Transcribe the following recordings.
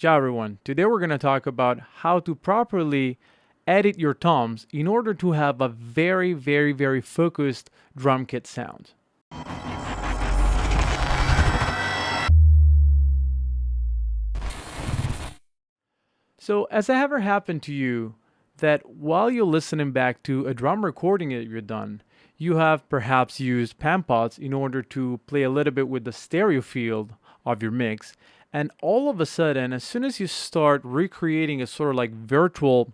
Ciao everyone. Today we're going to talk about how to properly edit your toms in order to have a very focused drum kit sound. So, has it ever happened to you that while you're listening back to a drum recording that you've done, you have perhaps used pan pots in order to play a little bit with the stereo field of your mix, and all of a sudden, as soon as you start recreating a sort of like virtual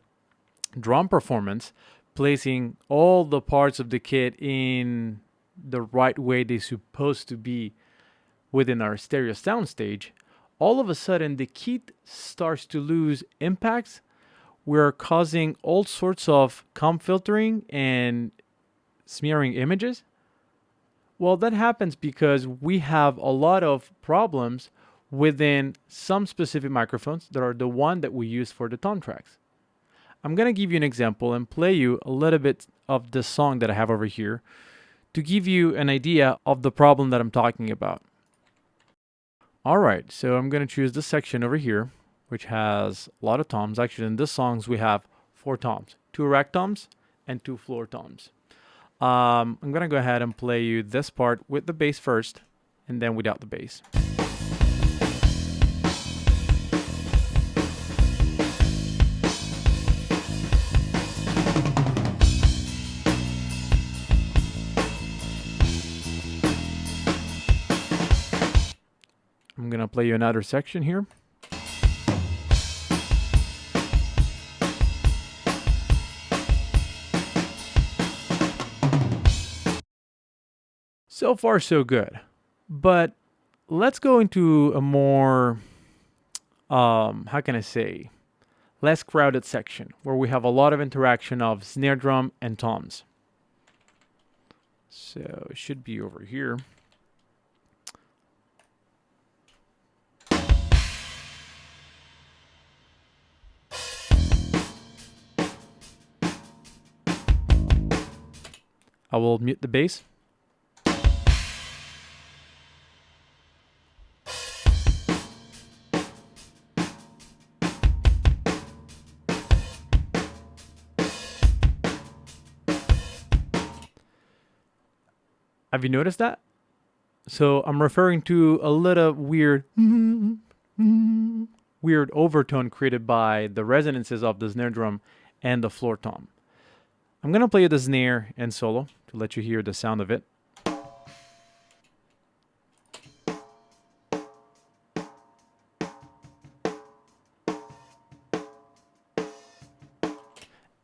drum performance, placing all the parts of the kit in the right way they're supposed to be within our stereo soundstage, all of a sudden the kit starts to lose impacts. We're causing all sorts of comp filtering and smearing images. Well, that happens because we have a lot of problems within some specific microphones that are the one that we use for the tom tracks. I'm going to give you an example and play you a little bit of the song that I have over here to give you an idea of the problem that I'm talking about. All right, so I'm going to choose this section over here, which has a lot of toms. Actually, in this songs, we have 4 toms, 2 rack toms and 2 floor toms. I'm going to go ahead and play you this part with the bass first, and then without the bass. I'm going to play you another section here. So far, so good. But let's go into a more, how can I say, less crowded section where we have a lot of interaction of snare drum and toms. So it should be over here. I will mute the bass. Have you noticed that? So I'm referring to a little weird overtone created by the resonances of the snare drum and the floor tom. I'm going to play the snare and solo to let you hear the sound of it.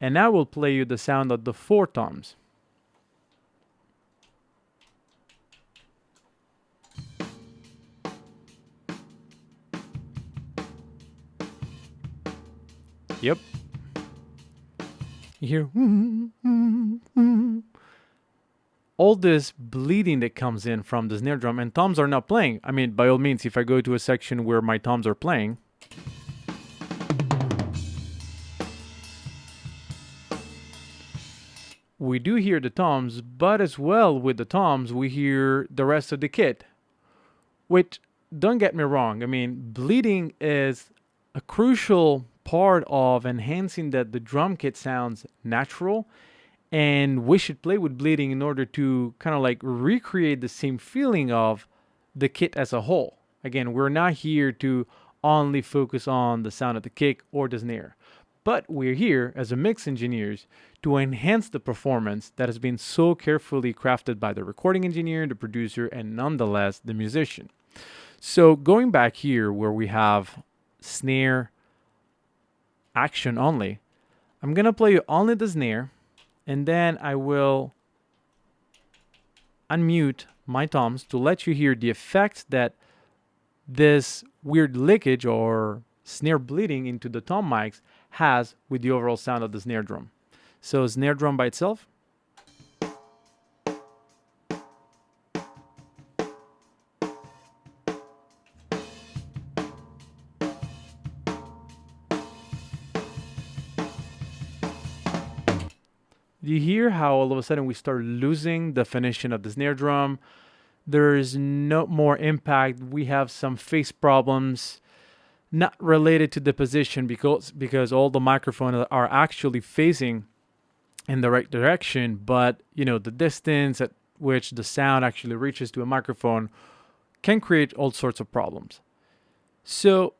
And now we'll play you the sound of the 4 toms. Yep. You hear all this bleeding that comes in from the snare drum, and toms are not playing. I mean, by all means, if I go to a section where my toms are playing, we do hear the toms, but as well with the toms, we hear the rest of the kit. Which, don't get me wrong, I mean, bleeding is a crucial part of enhancing that the drum kit sounds natural, and we should play with bleeding in order to kind of like recreate the same feeling of the kit as a whole. Again, we're not here to only focus on the sound of the kick or the snare, but we're here as a mix engineers to enhance the performance that has been so carefully crafted by the recording engineer, the producer, and nonetheless the musician. So going back here where we have snare action only, I'm going to play you only the snare, and then I will unmute my toms to let you hear the effect that this weird leakage or snare bleeding into the tom mics has with the overall sound of the snare drum. So snare drum by itself. Do you hear how all of a sudden we start losing definition of the snare drum? There is no more impact. We have some phase problems. not related to the position because all the microphones are actually facing in the right direction, but the distance at which the sound actually reaches to a microphone can create all sorts of problems. So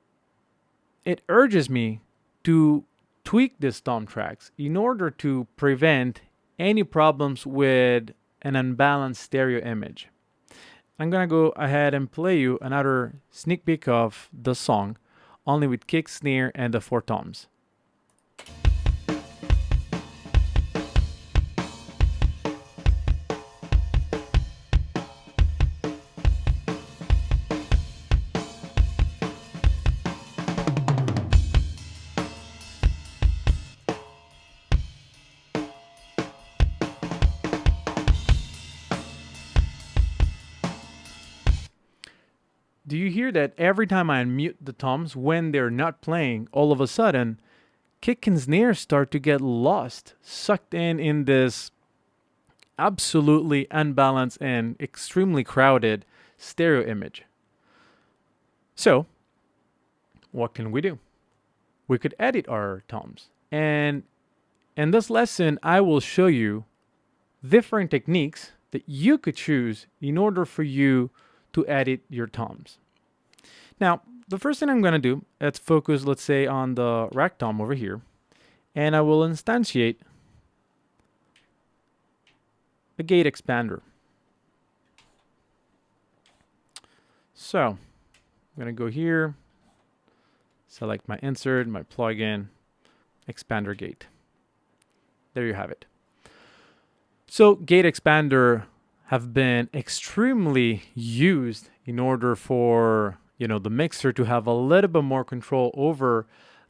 it urges me to tweak these tom tracks in order to prevent any problems with an unbalanced stereo image. I'm gonna go ahead and play you another sneak peek of the song, only with kick, snare, and the 4 toms. Do you hear that every time I unmute the toms when they're not playing, all of a sudden, kick and snare start to get lost, sucked in this absolutely unbalanced and extremely crowded stereo image? So, what can we do? We could edit our toms. And in this lesson, I will show you different techniques that you could choose in order for you to edit your toms. Now, the first thing I'm going to do, let's focus, let's say, on the rack tom over here, and I will instantiate a gate expander. So, I'm going to go here, select my insert, my plugin, expander gate. There you have it. So, gate expander have been extremely used in order for the mixer to have a little bit more control over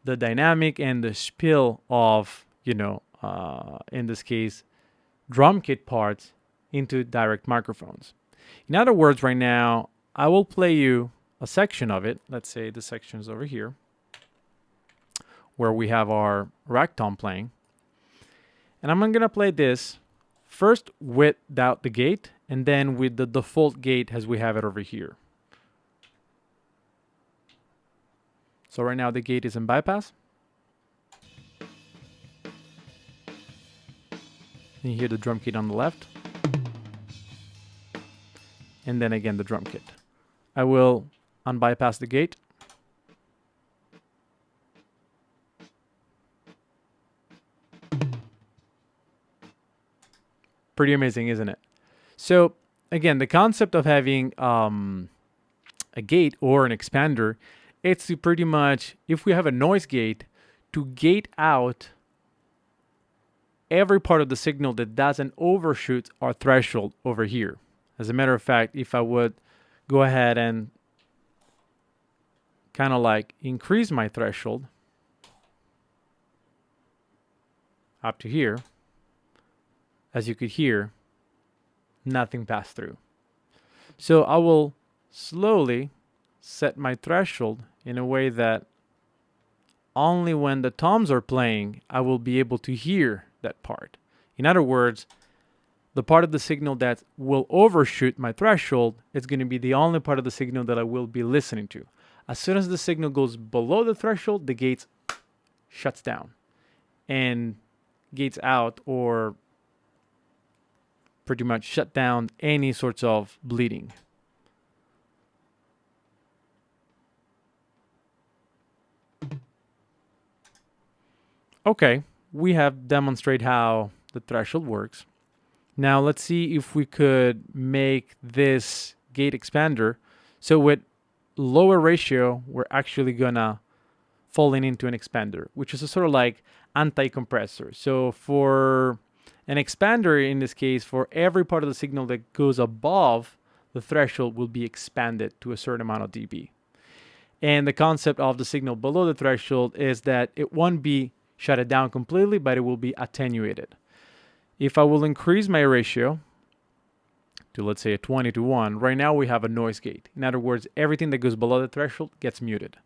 the dynamic and the spiel of in this case drum kit parts into direct microphones. In other words, right now I will play you a section of it. Let's say the section is over here where we have our rack tom playing, and I'm gonna play this first without the gate and then with the default gate as we have it over here. So right now the gate is in bypass. You hear the drum kit on the left. And then again the drum kit. I will unbypass the gate. Pretty amazing, isn't it? So again, the concept of having a gate or an expander, it's to pretty much, if we have a noise gate, to gate out every part of the signal that doesn't overshoot our threshold over here. As a matter of fact, if I would go ahead and kind of like increase my threshold up to here, as you could hear, nothing passed through. So I will slowly set my threshold in a way that only when the toms are playing, I will be able to hear that part. In other words, the part of the signal that will overshoot my threshold is going to be the only part of the signal that I will be listening to. As soon as the signal goes below the threshold, the gate shuts down and gates out, or pretty much shut down any sorts of bleeding. Okay, we have demonstrated how the threshold works. Now let's see if we could make this gate expander so with lower ratio we're actually gonna falling into an expander, which is a sort of like anti-compressor. So for an expander, in this case, for every part of the signal that goes above the threshold will be expanded to a certain amount of dB. And the concept of the signal below the threshold is that it won't be shut it down completely, but it will be attenuated. If I will increase my ratio to, let's say, a 20:1, right now we have a noise gate. In other words, everything that goes below the threshold gets muted.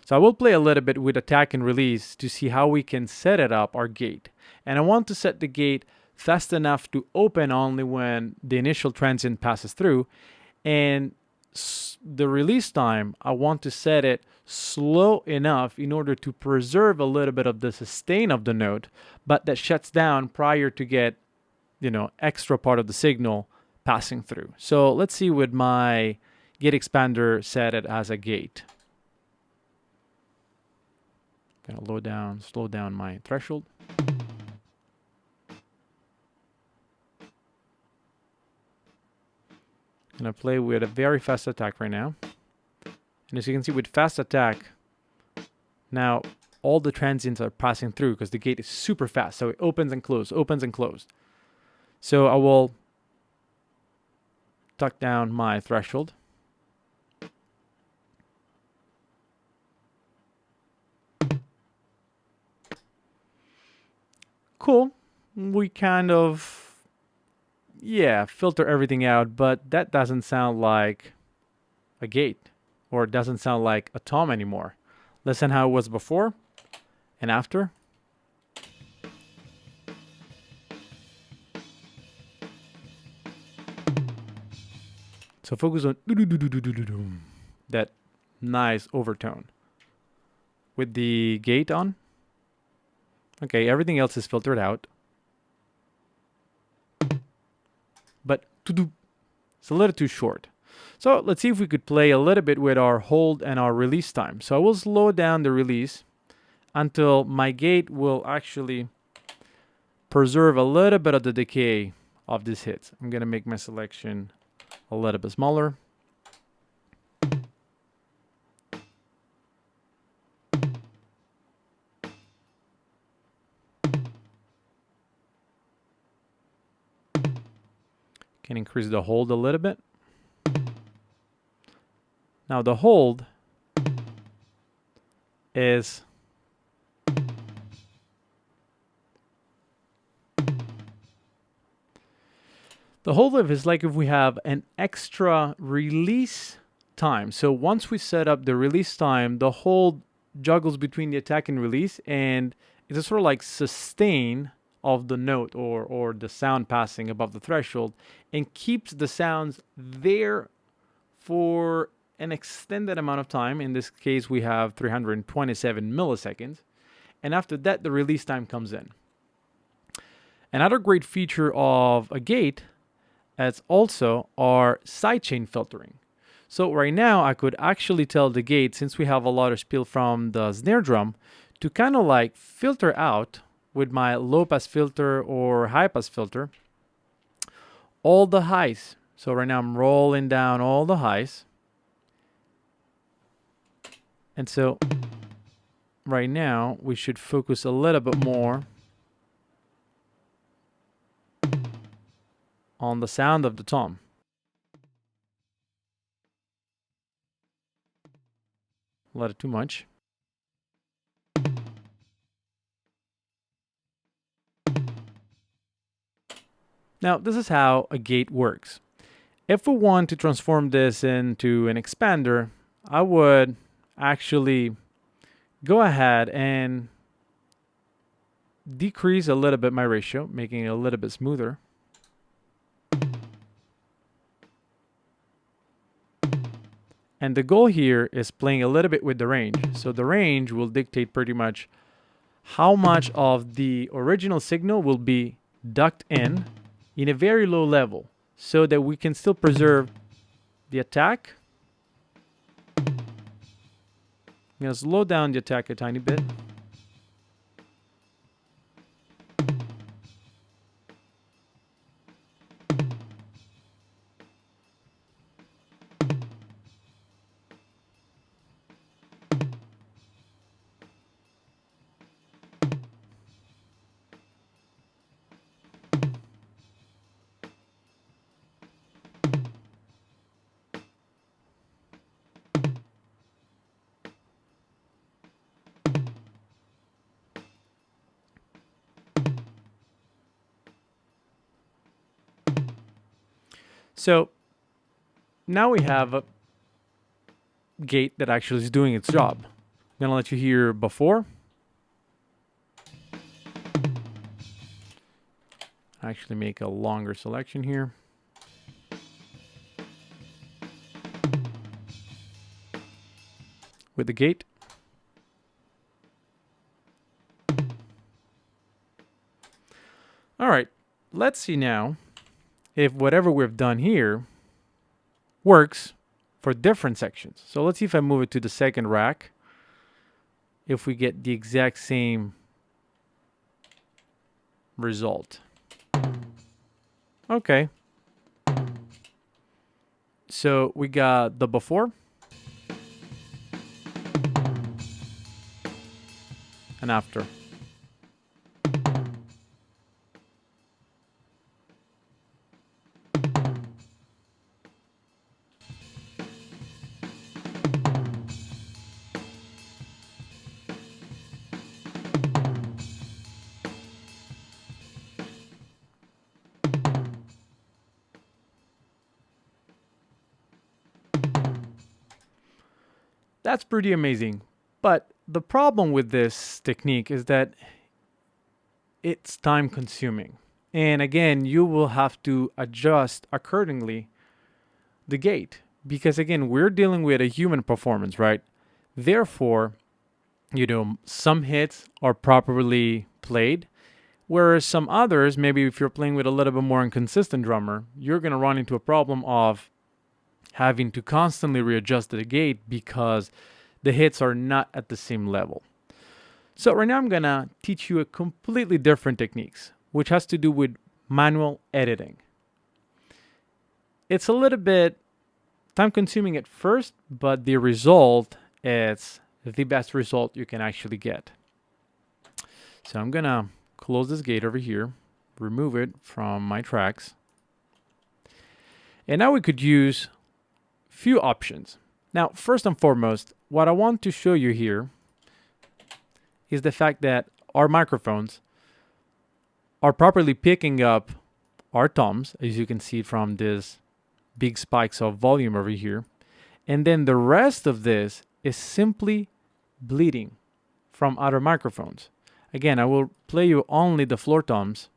So I will play a little bit with attack and release to see how we can set it up, our gate. And I want to set the gate fast enough to open only when the initial transient passes through, and the release time, I want to set it slow enough in order to preserve a little bit of the sustain of the note, but that shuts down prior to get, extra part of the signal passing through. So let's see with my gate expander set it as a gate. Gonna slow down my threshold. Gonna play with a very fast attack right now. And as you can see with fast attack, now all the transients are passing through because the gate is super fast. So it opens and closes, opens and closes. So I will tuck down my threshold. Cool. We kind of, filter everything out, but that doesn't sound like a gate, or it doesn't sound like a tom anymore. Listen how it was before and after. So focus on that nice overtone. With the gate on. Okay, everything else is filtered out. But it's a little too short. So let's see if we could play a little bit with our hold and our release time. So I will slow down the release until my gate will actually preserve a little bit of the decay of these hits. I'm going to make my selection a little bit smaller. Can increase the hold a little bit. Now the hold is like if we have an extra release time. So once we set up the release time, the hold juggles between the attack and release, and it's a sort of like sustain of the note or the sound passing above the threshold, and keeps the sounds there for an extended amount of time. In this case, we have 327 milliseconds. And after that, the release time comes in. Another great feature of a gate is also our sidechain filtering. So right now, I could actually tell the gate, since we have a lot of spiel from the snare drum, to kind of like filter out with my low pass filter or high pass filter all the highs. So right now I'm rolling down all the highs. And so right now we should focus a little bit more on the sound of the tom. A little too much. Now, this is how a gate works. If we want to transform this into an expander, I would actually go ahead and decrease a little bit my ratio, making it a little bit smoother. And the goal here is playing a little bit with the range. So the range will dictate pretty much how much of the original signal will be ducked in a very low level, so that we can still preserve the attack. I'm going to slow down the attack a tiny bit. So now we have a gate that actually is doing its job. I'm going to let you hear before. Actually make a longer selection here. with the gate. All right, let's see now if whatever we've done here works for different sections. So let's see if I move it to the second rack, if we get the exact same result. Okay. So we got the before and after. That's pretty amazing. But the problem with this technique is that it's time consuming. And again, you will have to adjust accordingly the gate because again, we're dealing with a human performance, right? Therefore, some hits are properly played, whereas some others, maybe if you're playing with a little bit more inconsistent drummer, you're going to run into a problem of having to constantly readjust the gate because the hits are not at the same level. So right now I'm going to teach you a completely different techniques, which has to do with manual editing. It's a little bit time consuming at first, but the result is the best result you can actually get. So I'm going to close this gate over here, remove it from my tracks. And now we could use few options. Now, first and foremost, what I want to show you here is the fact that our microphones are properly picking up our toms, as you can see from this big spikes of volume over here. And then the rest of this is simply bleeding from other microphones. Again, I will play you only the floor toms.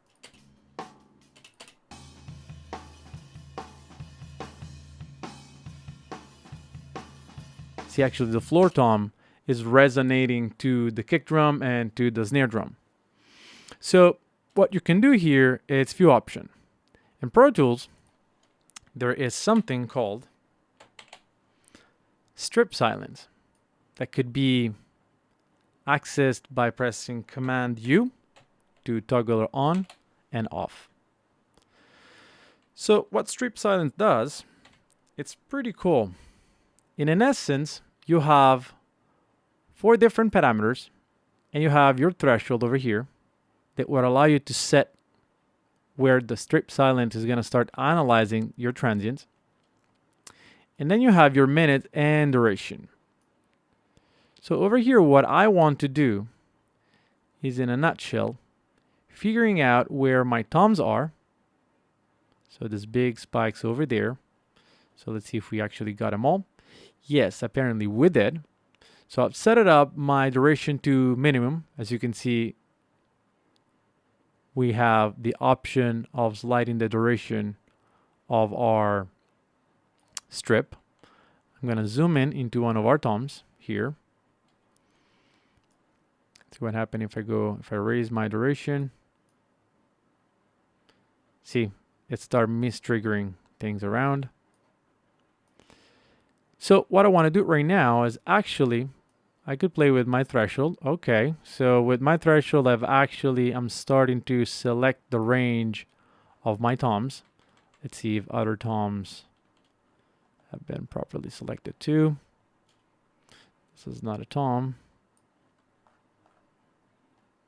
See, actually the floor tom is resonating to the kick drum and to the snare drum. So what you can do here is few options. In Pro Tools, there is something called strip silence that could be accessed by pressing Command U to toggle it on and off. So what strip silence does, it's pretty cool. In an essence, you have 4 different parameters and you have your threshold over here that would allow you to set where the strip silence is going to start analyzing your transients. And then you have your minute and duration. So over here, what I want to do is, in a nutshell, figuring out where my toms are. So this big spikes over there. So let's see if we actually got them all. Yes, apparently we did. So I've set it up my duration to minimum. As you can see, we have the option of sliding the duration of our strip. I'm going to zoom in into one of our toms here. See what happens if I raise my duration. See, it starts mistriggering things around. So what I want to do right now is actually, I could play with my threshold. Okay, so with my threshold, I'm starting to select the range of my toms. Let's see if other toms have been properly selected too. This is not a tom.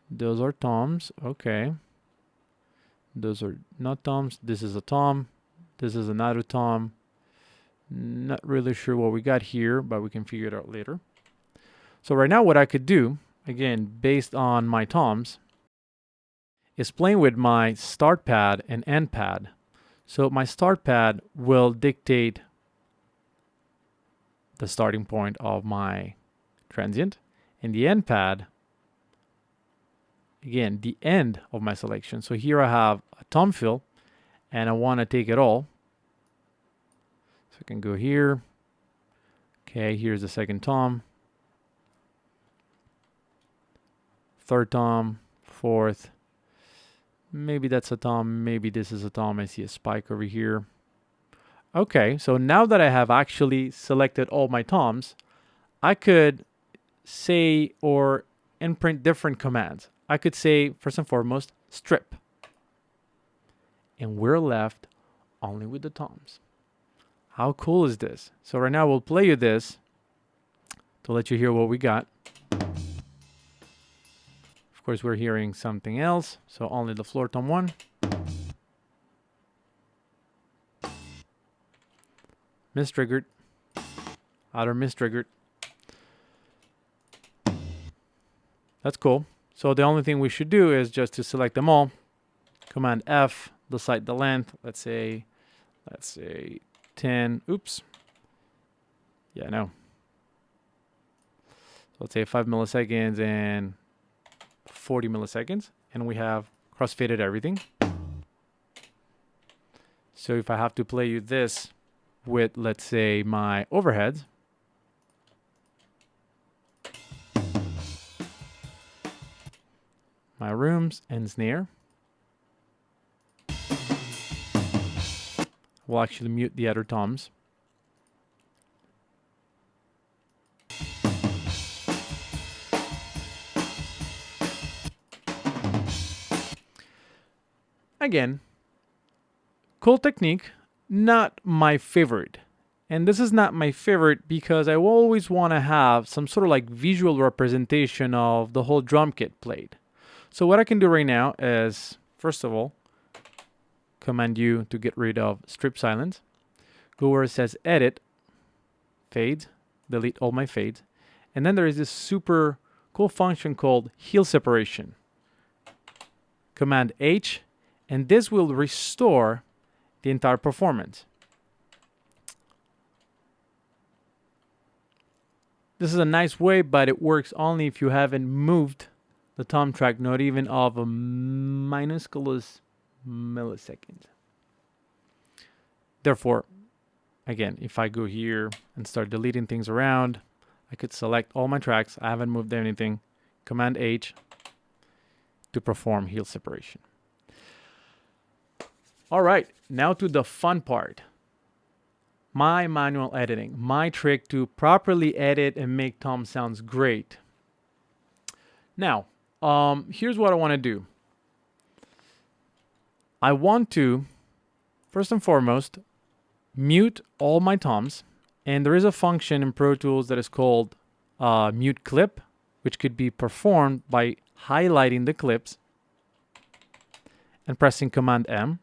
Those are toms. Okay. Those are not toms. This is a tom. This is another tom. Not really sure what we got here, but we can figure it out later. So right now what I could do, again, based on my toms, is playing with my start pad and end pad. So my start pad will dictate the starting point of my transient, and the end pad, again, the end of my selection. So here I have a tom fill, and I want to take it all. So I can go here. Okay, here's the second tom. third tom, fourth. Maybe that's a tom, maybe this is a tom. I see a spike over here. Okay, so now that I have actually selected all my toms, I could say or imprint different commands. I could say, first and foremost, strip. And we're left only with the toms. How cool is this? So right now we'll play you this to let you hear what we got. Of course, we're hearing something else, so only the floor tom 1. Mistriggered. Outer mistriggered. That's cool. So the only thing we should do is just to select them all. Command F, decide the length. Let's say 10. Oops. Yeah, no. Let's say 5 milliseconds and 40 milliseconds, and we have crossfaded everything. So if I have to play you this with, let's say, my overheads, my rooms and snare, we'll actually mute the other toms. Again, cool technique, not my favorite. And this is not my favorite because I always want to have some sort of like visual representation of the whole drum kit played. So what I can do right now is, first of all, Command U to get rid of strip silence. Go where it says edit, fades, delete all my fades. And then there is this super cool function called heel separation. Command H, and this will restore the entire performance. This is a nice way, but it works only if you haven't moved the tom track, not even of a minusculous millisecond. Therefore, again, if I go here and start deleting things around, I could select all my tracks. I haven't moved anything. Command H to perform heel separation. All right, now to the fun part. My manual editing, my trick to properly edit and make tom sounds great. Now, here's what I want to do. I want to, first and foremost, mute all my toms. And there is a function in Pro Tools that is called mute clip, which could be performed by highlighting the clips and pressing Command M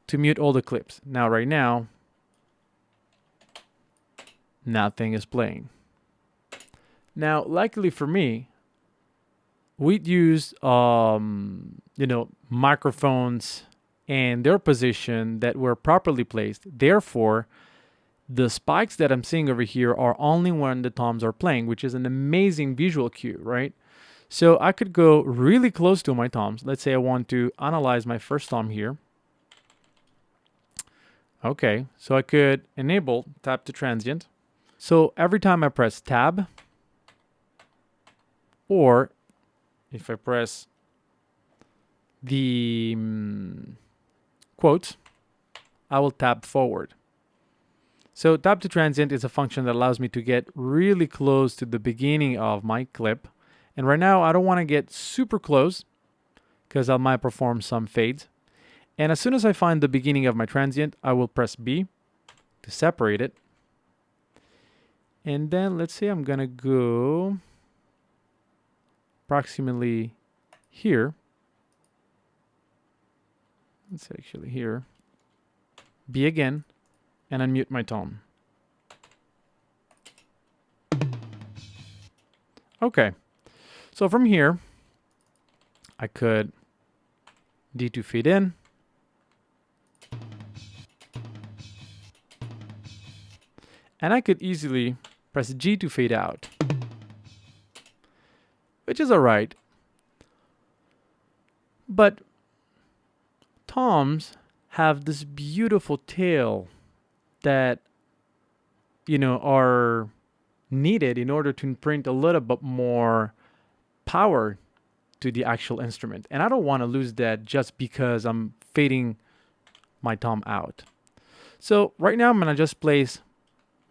to mute all the clips. Now, right now, nothing is playing. Now, luckily for me, we'd use, microphones and their position that were properly placed. Therefore, the spikes that I'm seeing over here are only when the toms are playing, which is an amazing visual cue, right? So I could go really close to my toms. Let's say I want to analyze my first tom here. Okay, so I could enable tap to transient. So every time I press tab, or if I press the quote, I will tab forward. So tap to transient is a function that allows me to get really close to the beginning of my clip. And right now I don't want to get super close because I might perform some fades. And as soon as I find the beginning of my transient, I will press B to separate it. And then let's say I'm going to go approximately here. Let's actually here. B again, and unmute my tom. Okay. So from here, I could D2 fade in. And I could easily press G to fade out, which is all right. But toms have this beautiful tail that, are needed in order to imprint a little bit more power to the actual instrument. And I don't want to lose that just because I'm fading my tom out. So right now I'm going to just place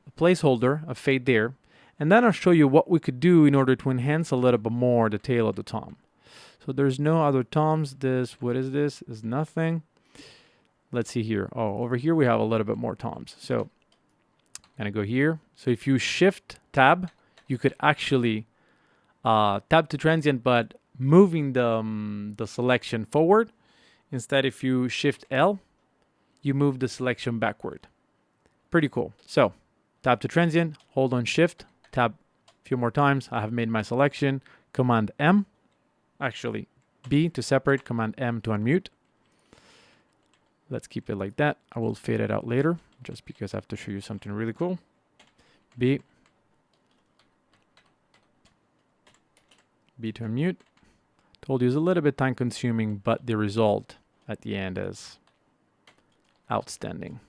a placeholder of fade there. And then I'll show you what we could do in order to enhance a little bit more the tail of the tom. So there's no other toms. What is this? Is nothing. Let's see here. Oh, over here we have a little bit more toms. So I'm going to go here. So if you shift tab, you could actually tab to transient, but moving the selection forward. Instead, if you shift L, you move the selection backward. Pretty cool. So tab to transient, hold on shift, tab a few more times. I have made my selection. Command M, actually B to separate, Command M to unmute. Let's keep it like that. I will fade it out later just because I have to show you something really cool. B to unmute. Told you it's a little bit time consuming, but the result at the end is outstanding.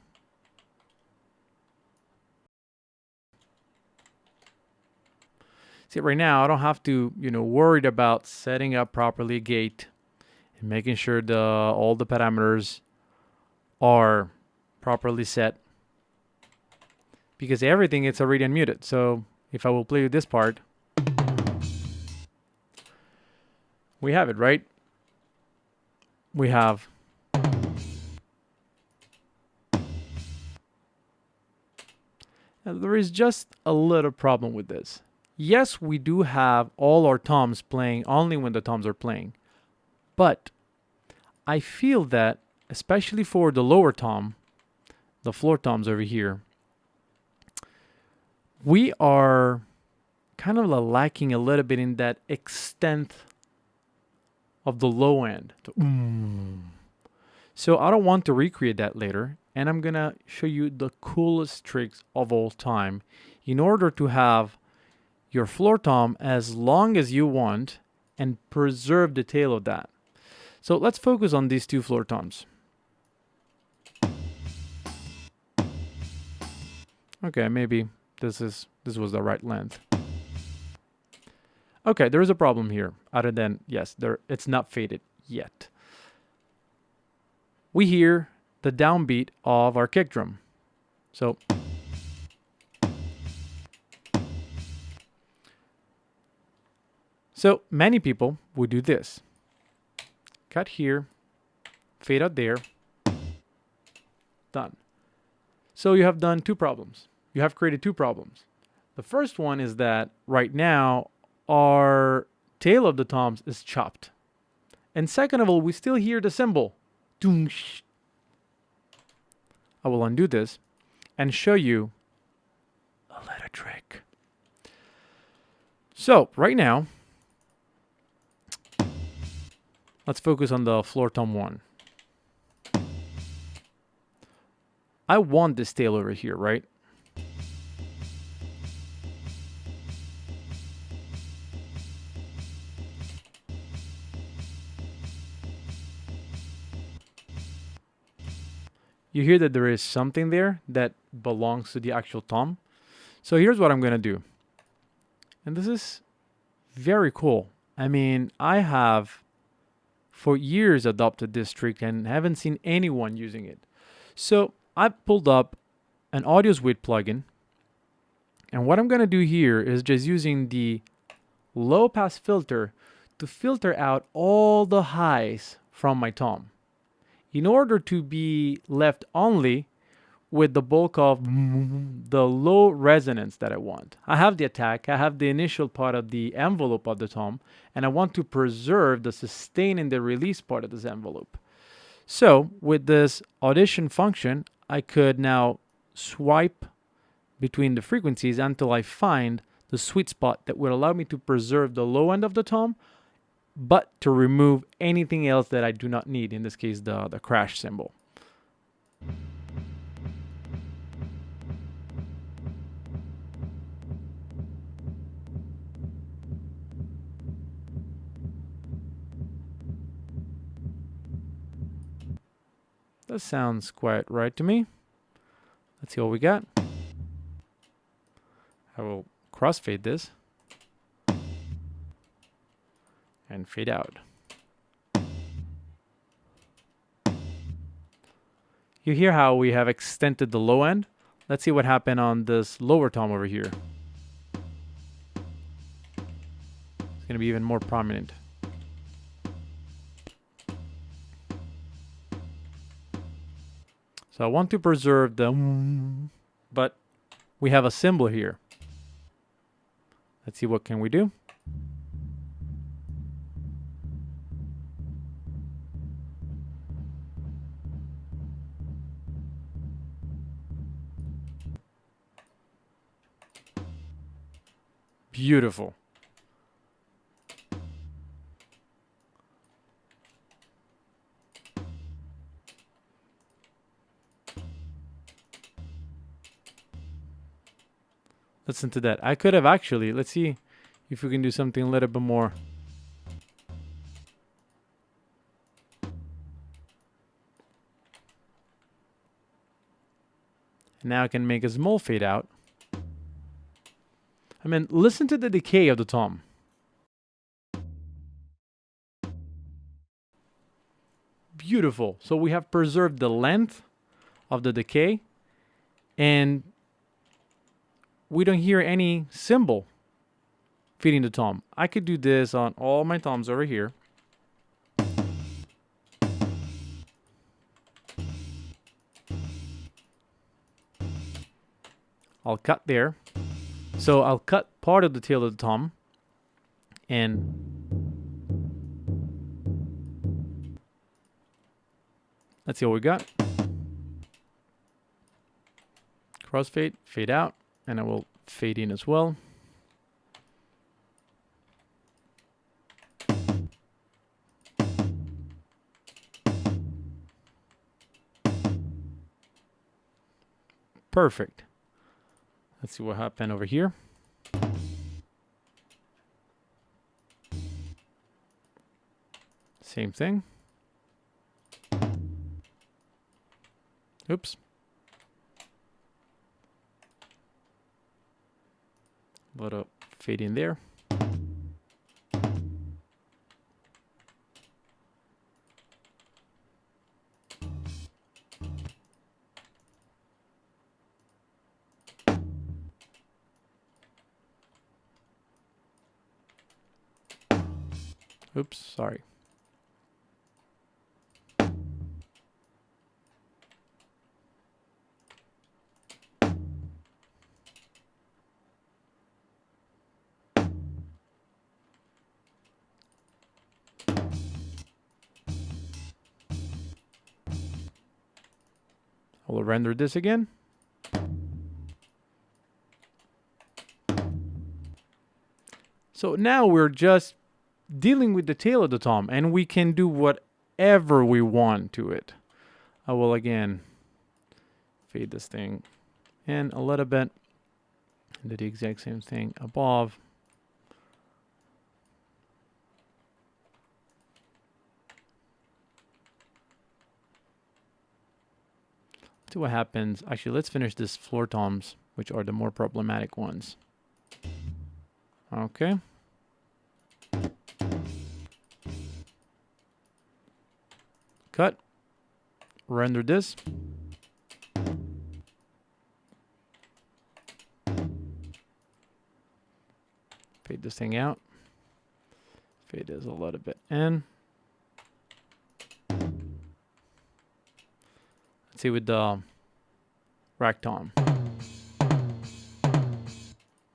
See, right now I don't have to, worried about setting up properly a gate and making sure all the parameters are properly set, because everything is already unmuted. So if I will play with this part, we have it, right? We have there is just a little problem with this. Yes, we do have all our toms playing only when the toms are playing, but I feel that especially for the lower tom, the floor toms over here, we are kind of lacking a little bit in that extent of the low end. So I don't want to recreate that later, and I'm gonna show you the coolest tricks of all time in order to have your floor tom as long as you want and preserve the tail of that. So let's focus on these two floor toms. Okay, maybe this was the right length. Okay, there is a problem here. Other than, yes, it's not faded yet. We hear the downbeat of our kick drum. So many people would do this. Cut here, fade out there, done. So you have done two problems. You have created two problems. The first one is that right now our tail of the toms is chopped. And second of all, we still hear the cymbal. I will undo this and show you a little trick. So right now, let's focus on the floor tom 1. I want this tail over here, right? You hear that there is something there that belongs to the actual tom. So here's what I'm going to do. And this is very cool. I mean, I have for years adopted this trick and haven't seen anyone using it. So I pulled up an Audio Suite plugin. And what I'm going to do here is just using the low pass filter to filter out all the highs from my tom, in order to be left only with the bulk of the low resonance that I want. I have the attack, I have the initial part of the envelope of the tom, and I want to preserve the sustain and the release part of this envelope. So with this audition function, I could now swipe between the frequencies until I find the sweet spot that would allow me to preserve the low end of the tom, but to remove anything else that I do not need, in this case the crash cymbal. That sounds quite right to me. Let's see what we got. I will crossfade this. and fade out. You hear how we have extended the low end? Let's see what happened on this lower tom over here. It's going to be even more prominent. So I want to preserve the but we have a symbol here. Let's see what can we do. Beautiful. Listen to that. I could have actually, let's see if we can do something a little bit more. Now I can make a small fade out. I mean, listen to the decay of the tom. Beautiful. So we have preserved the length of the decay, and we don't hear any cymbal feeding the tom. I could do this on all my toms over here. I'll cut there. So I'll cut part of the tail of the tom, and let's see what we got. Crossfade, fade out, and I will fade in as well. Perfect. Let's see what happened over here. Same thing. Oops. A little fade in there. Oops, sorry. I will render this again. So now we're just dealing with the tail of the tom, and we can do whatever we want to it. I will again fade this thing in a little bit, and do the exact same thing above. See what happens. Actually, let's finish this floor toms, which are the more problematic ones. Okay. Cut. Render this. Fade this thing out. Fade this a little bit in. Let's see with the rack tom.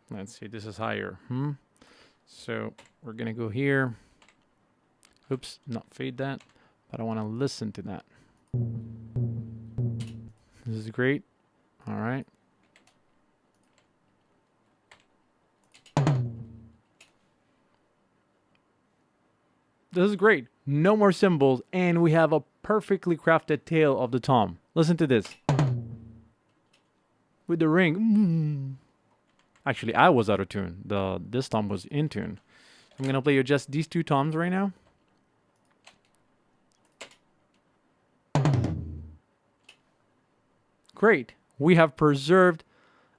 Let's see, this is higher. So we're gonna go here. Oops, not fade that, but I want to listen to that. This is great. All right. This is great. No more cymbals, and we have a perfectly crafted tail of the tom. Listen to this. With the ring. Actually, I was out of tune. This tom was in tune. I'm gonna play you just these two toms right now. Great. We have preserved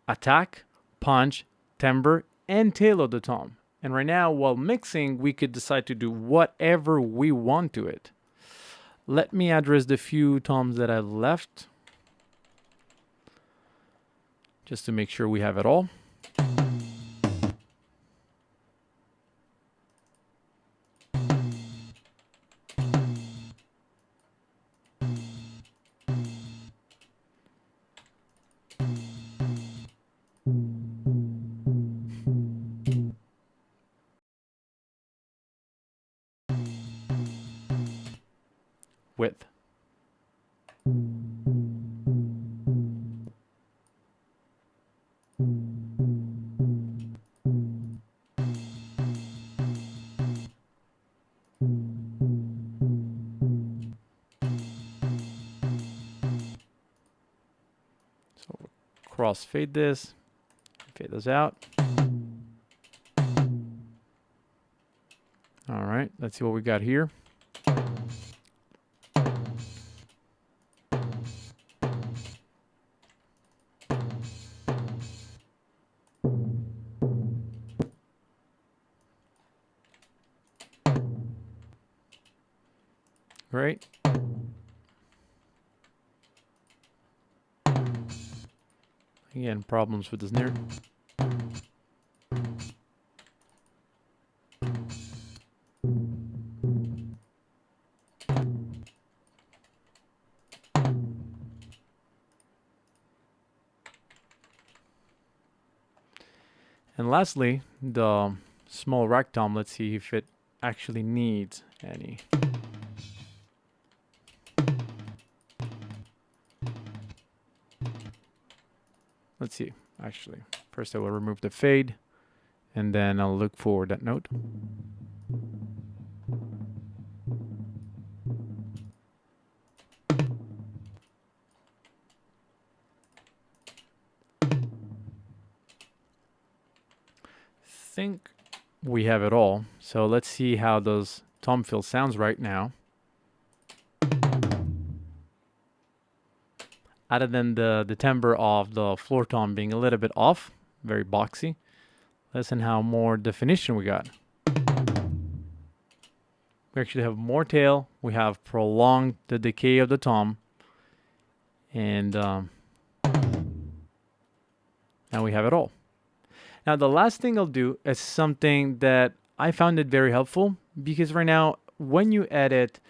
attack, punch, timbre, and tail of the tom. And right now, while mixing, we could decide to do whatever we want to it. Let me address the few toms that I've left, just to make sure we have it all. Width. So crossfade this, fade those out. All right, let's see what we got here. Great. Again, problems with the snare. And lastly, the small rack tom. Let's see if it actually needs any. Let's see, actually. First I will remove the fade, and then I'll look for that note. Think we have it all. So let's see how those tom fill sounds right now. Other than the timbre of the floor tom being a little bit off, very boxy. Listen how more definition we got. We actually have more tail. We have prolonged the decay of the tom. And now we have it all. Now the last thing I'll do is something that I found it very helpful, because right now when you edit,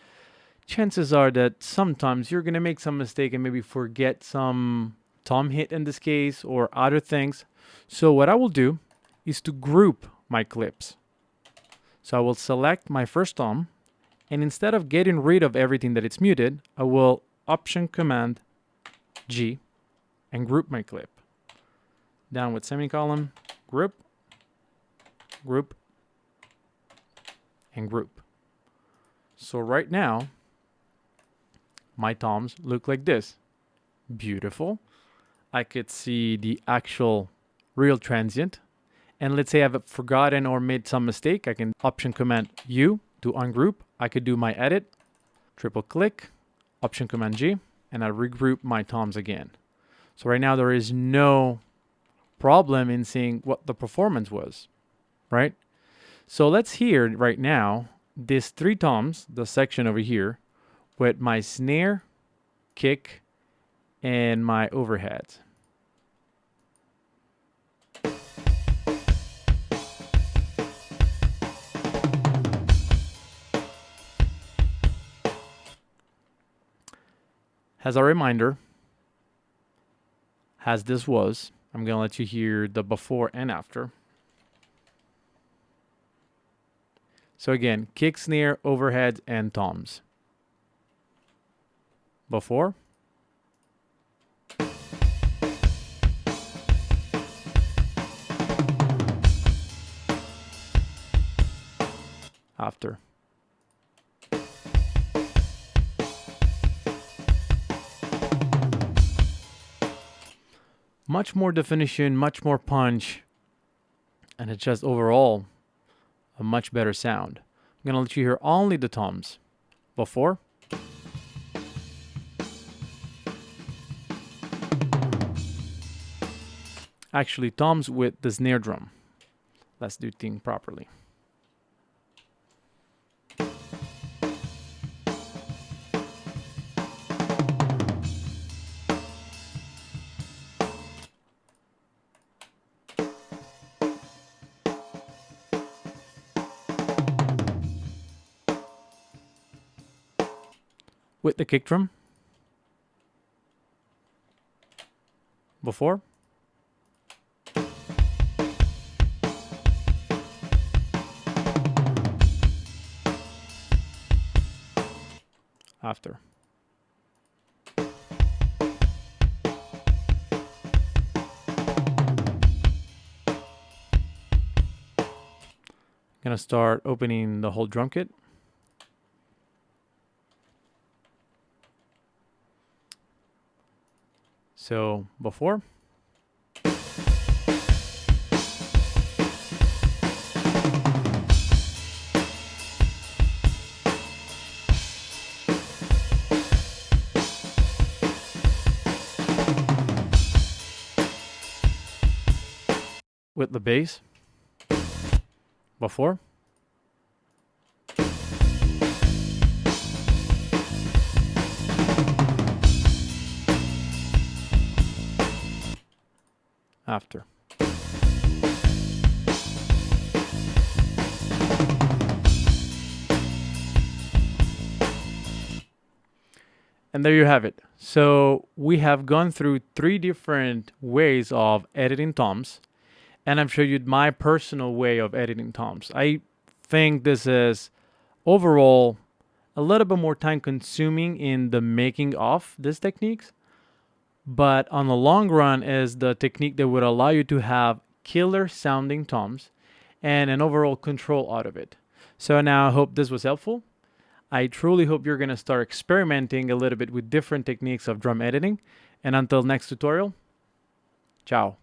chances are that sometimes you're going to make some mistake and maybe forget some tom hit in this case or other things. So what I will do is to group my clips. So I will select my first tom, and instead of getting rid of everything that it's muted, I will Option Command G and group my clip. Down with semicolon, group, group, and group. So right now, my toms look like this. Beautiful. I could see the actual real transient. And let's say I've forgotten or made some mistake. I can Option Command U to ungroup. I could do my edit, triple click, Option Command G, and I regroup my toms again. So right now there is no problem in seeing what the performance was, right? So let's hear right now this 3 toms, the section over here, with my snare, kick, and my overheads. As a reminder, as this was, I'm going to let you hear the before and after. So again, kick, snare, overheads, and toms. Before. After. Much more definition, much more punch, and it's just overall a much better sound. I'm going to let you hear only the toms. Before. Actually, toms with the snare drum. Let's do things properly. With the kick drum. Before. After. Gonna start opening the whole drum kit. So before. With the bass. Before. After. And there you have it. So we have gone through 3 different ways of editing toms, and I've showed you my personal way of editing toms. I think this is overall a little bit more time consuming in the making of these techniques, but on the long run is the technique that would allow you to have killer sounding toms and an overall control out of it. So now I hope this was helpful. I truly hope you're going to start experimenting a little bit with different techniques of drum editing. And until next tutorial, ciao.